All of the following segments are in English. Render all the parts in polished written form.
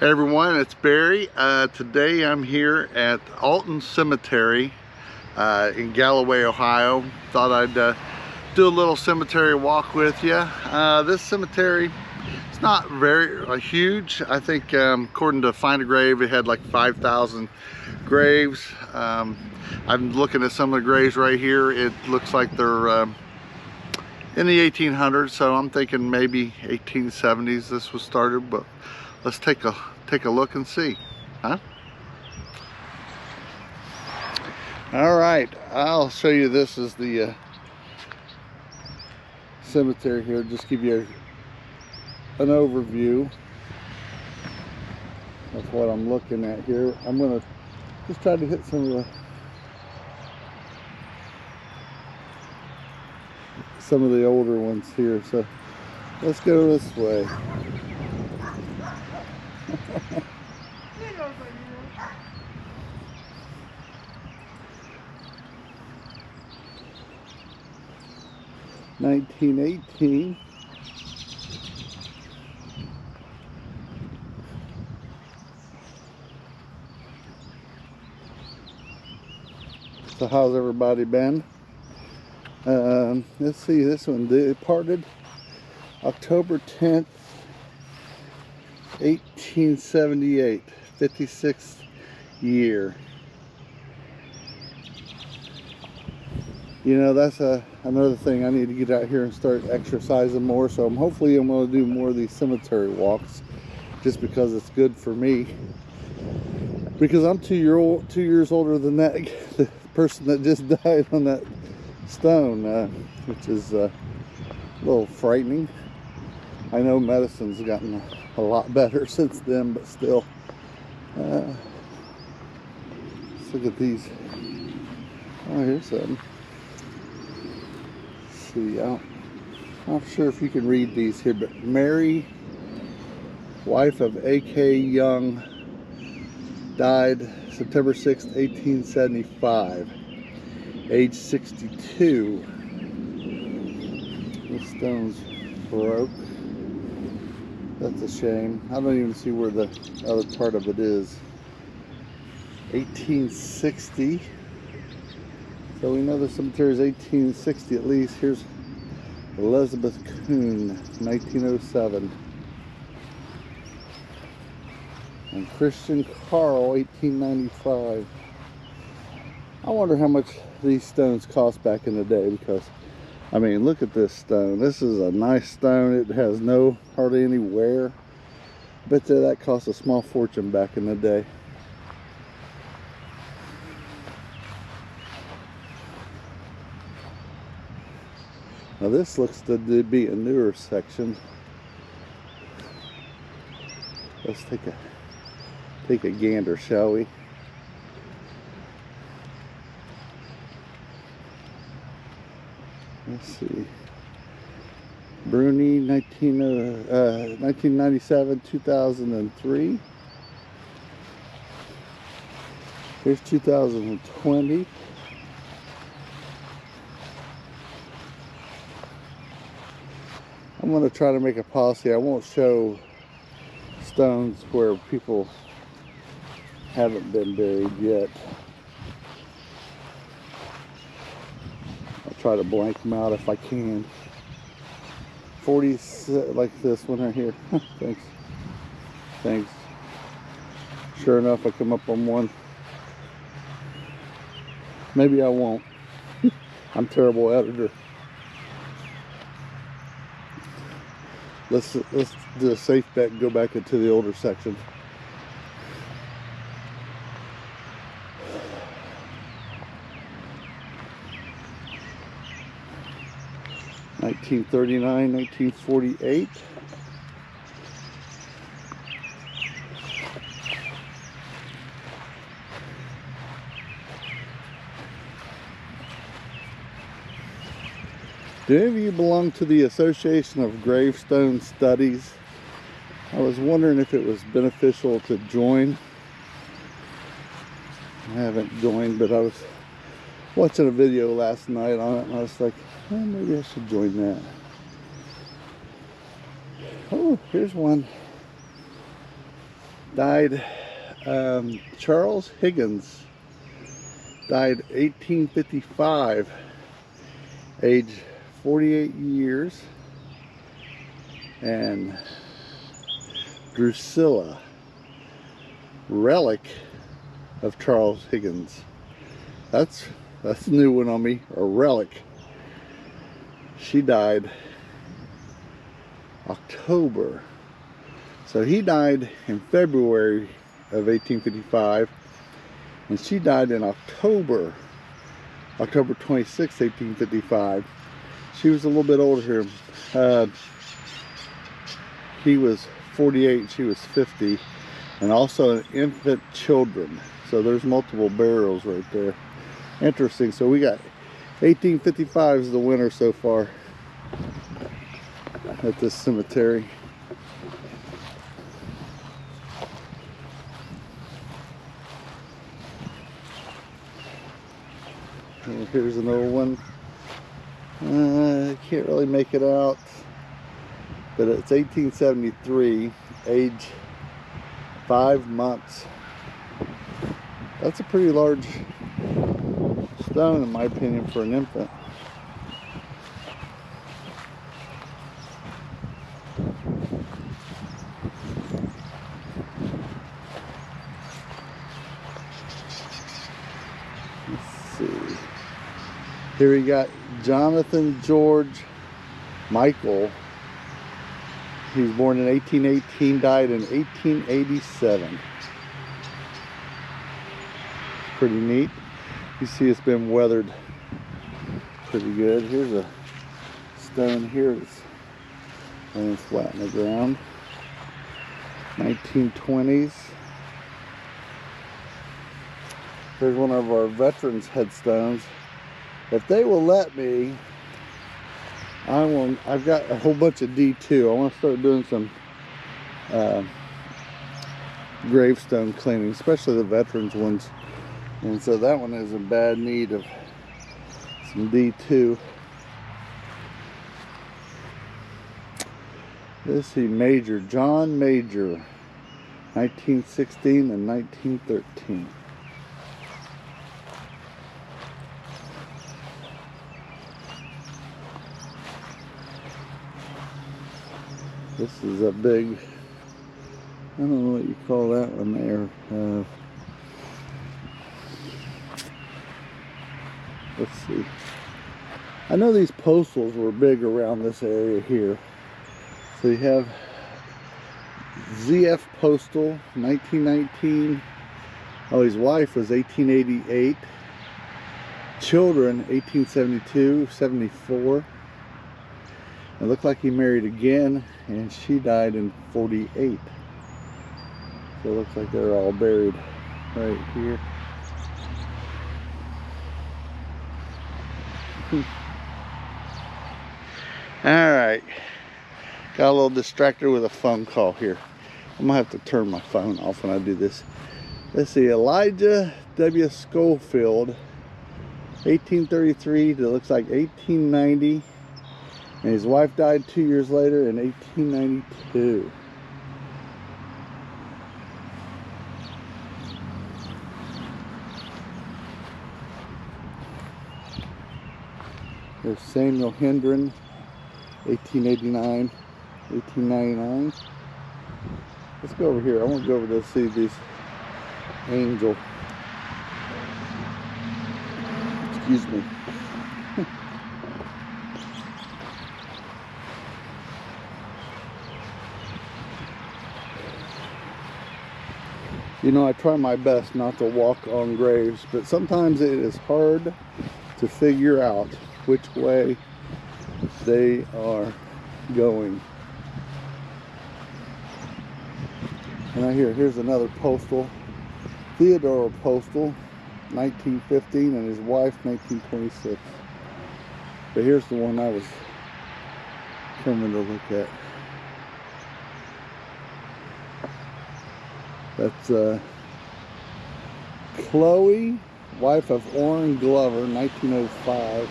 Hey everyone, it's Barry. Today I'm here at Alton Cemetery in Galloway, Ohio. Thought I'd do a little cemetery walk with you. This cemetery, it's not very huge. I think according to Find a Grave, it had like 5,000 graves. I'm looking at some of the graves right here. It looks like they're in the 1800s, so I'm thinking maybe 1870s this was started, but let's take a look and see, huh? All right, I'll show you. This is the cemetery here. Just give you an overview of what I'm looking at here. I'm gonna just try to hit some of the older ones here. So let's go this way. 1918. So how's everybody been? Let's see, this one departed October 10th, 1878, 56th year. You know, that's another thing. I need to get out here and start exercising more. So hopefully I'm going to do more of these cemetery walks, just because it's good for me. Because I'm 2 years older than that the person that just died on that stone, which is a little frightening. I know medicine's gotten a lot better since then, but still. Let's look at these. Oh, here's some. See, I'm not sure if you can read these here, but Mary, wife of A.K. Young, died September 6th, 1875, age 62. The stone's broke. That's a shame. I don't even see where the other part of it is. 1860. So we know the cemetery is 1860 at least. Here's Elizabeth Kuhn, 1907. And Christian Carl, 1895. I wonder how much these stones cost back in the day, because, I mean, look at this stone. This is a nice stone. It has hardly any wear. Bet you that cost a small fortune back in the day. Now this looks to be a newer section. Let's take a gander, shall we? Let's see. Bruni, 1997, 2003. Here's 2020. I'm going to try to make a policy. I won't show stones where people haven't been buried yet. I'll try to blank them out if I can. 40, like this one right here. Thanks. Sure enough, I come up on one. Maybe I won't. I'm a terrible editor. Let's do a safe bet and go back into the older section. (1939, 1948). Do any of you belong to the Association of Gravestone Studies? I was wondering if it was beneficial to join. I haven't joined, but I was watching a video last night on it, and I was like, oh, maybe I should join that. Oh, here's one. died. Charles Higgins died 1855, age 48 years. And Drusilla, relic of Charles Higgins. That's a new one on me, a relic. She died October. So he died in February of 1855, and she died in October 26, 1855. She was a little bit older here. He was 48, she was 50, and also an infant children. So there's multiple burials right there. Interesting. So we got 1855 is the winner so far at this cemetery. And here's an old one. I can't really make it out, but it's 1873, age 5 months. That's a pretty large stone, in my opinion, for an infant. Let's see. Here we got Jonathan George Michael. He was born in 1818, died in 1887. Pretty neat. You see it's been weathered pretty good. Here's a stone here that's laying flat in the ground. 1920s. Here's one of our veterans headstones. If they will let me, I've got a whole bunch of D2. I want to start doing some gravestone cleaning, especially the veterans ones. And so that one is in bad need of some D2. Let's see, Major, John Major, 1916 and 1913. This is a big, I don't know what you call that one there. Let's see. I know these postals were big around this area here. So you have ZF Postal, 1919. Oh, his wife was 1888. Children, 1872, 74. It looked like he married again, and she died in 48. So it looks like they're all buried right here. Alright, got a little distracted with a phone call here. I'm gonna have to turn my phone off when I do this. Let's see, Elijah W. Schofield, 1833 to looks like 1890, and his wife died 2 years later in 1892. There's Samuel Hendren, 1889, 1899. Let's go over here. I want to go over to see these angel. Excuse me. You know, I try my best not to walk on graves, but sometimes it is hard to figure out which way they are going. And here's another postal. Theodore Postal, 1915, and his wife, 1926. But here's the one I was coming to look at. That's Chloe, wife of Orrin Glover, 1905.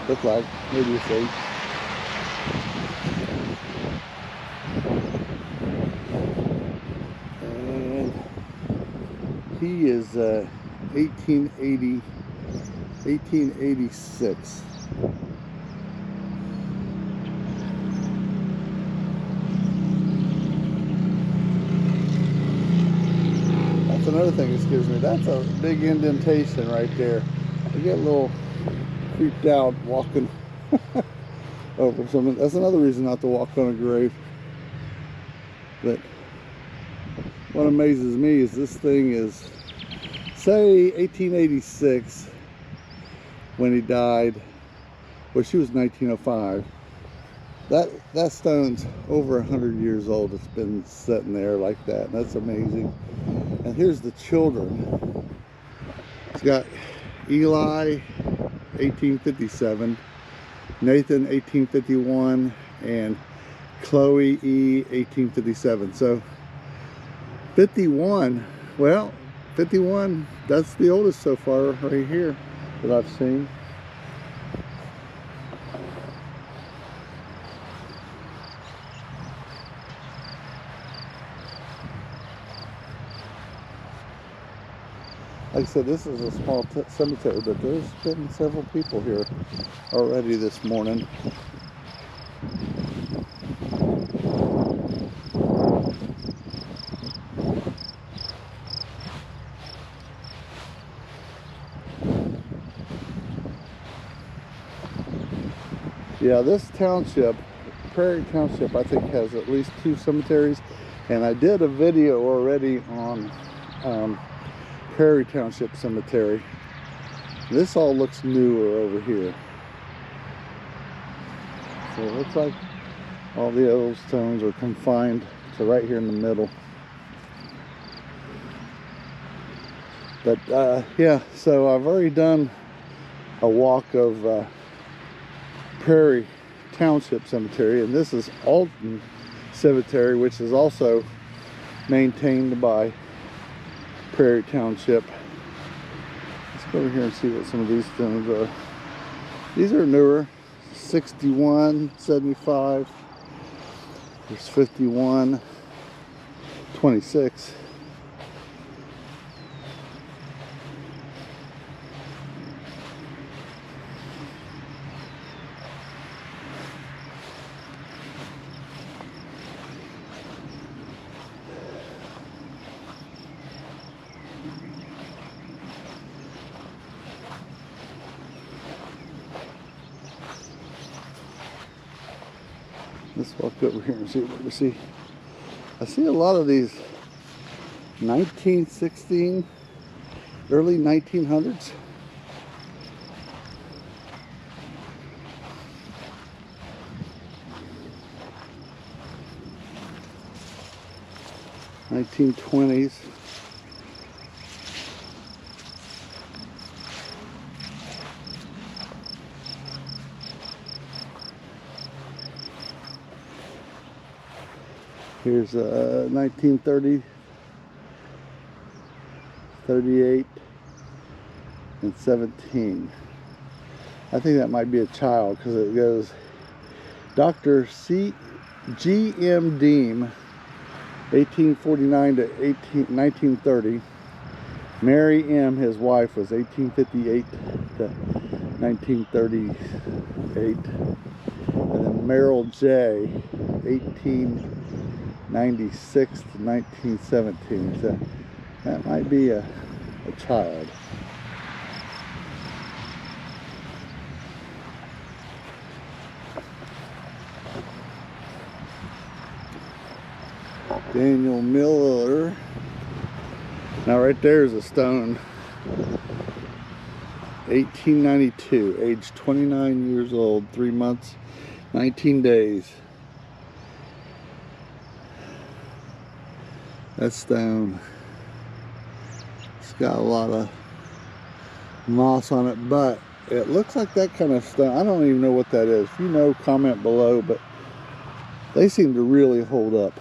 Look like, maybe it's 8. And He is 1880, 1886. That's another thing that scares me. That's a big indentation right there. I get a little creeped out walking over something. That's another reason not to walk on a grave. But what amazes me is this thing is, say 1886 when he died. Well, she was 1905. That stone's over 100 years old. It's been sitting there like that. That's amazing. And here's the children. It's got Eli, 1857, Nathan, 1851, and Chloe E, 1857. So 51, well, 51, that's the oldest so far right here that I've seen. Like I said, this is a small cemetery, but there's been several people here already this morning. Yeah, this township, Prairie Township, I think has at least 2 cemeteries, and I did a video already on Prairie Township Cemetery. This all looks newer over here. So it looks like all the old stones are confined to right here in the middle. But yeah, so I've already done a walk of Prairie Township Cemetery, and this is Alton Cemetery, which is also maintained by Prairie Township. Let's go over here and see what some of these stones are. These are newer, 61, 75. There's 51, 26. Let's walk over here and see what we see. I see a lot of these 1916, early 1900s. (1920s). Here's 1930, 38, and 17. I think that might be a child because it goes Dr. G.M. Deem, 1849 to 1930. Mary M., his wife, was 1858 to 1938. And then Merrill J., 1896 to 1917. So that might be a child. Daniel Miller. Now right there is a stone. 1892, age 29 years old, 3 months, 19 days. That stone, it's got a lot of moss on it, but it looks like that kind of stone. I don't even know what that is. If you know, comment below, but they seem to really hold up.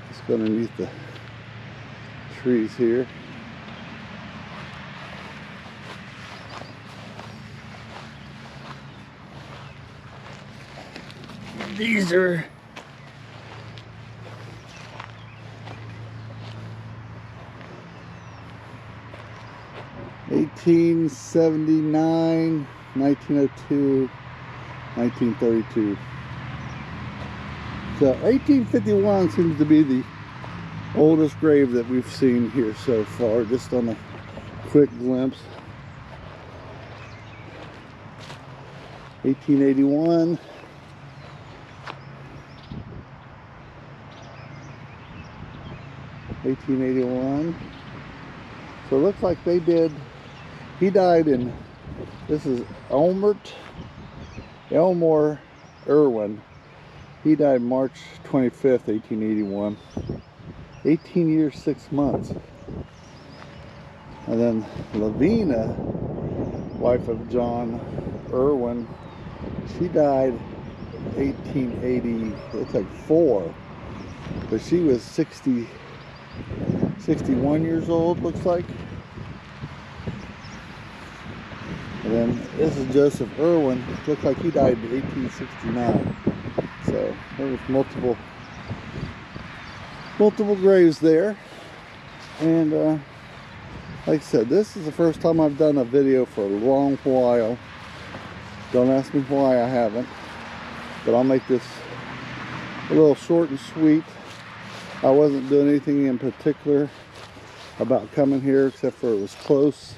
Let's go underneath the trees here. These are 1879, 1902, 1932. So 1851 seems to be the oldest grave that we've seen here so far, just on a quick glimpse. 1881. So it looks like they did, he died in, this is Elmore Irwin. He died March 25th, 1881. 18 years, 6 months. And then Lavina, wife of John Irwin, she died 1880, looks like 4. But she was 61 years old, looks like. And then this is Joseph Irwin. Looks like he died in 1869. So there was multiple graves there. And like I said, this is the first time I've done a video for a long while. Don't ask me why I haven't, but I'll make this a little short and sweet. I wasn't doing anything in particular about coming here except for it was close,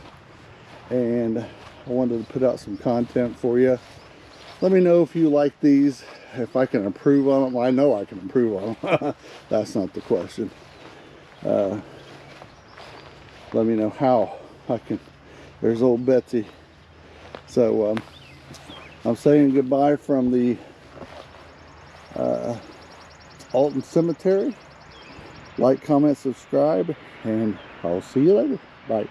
and I wanted to put out some content for you. Let me know if you like these, if I can improve on them. Well, I know I can improve on them. That's not the question. Let me know how I can. There's old Betsy. So I'm saying goodbye from the Alton Cemetery. Like, comment, subscribe, and I'll see you later. Bye.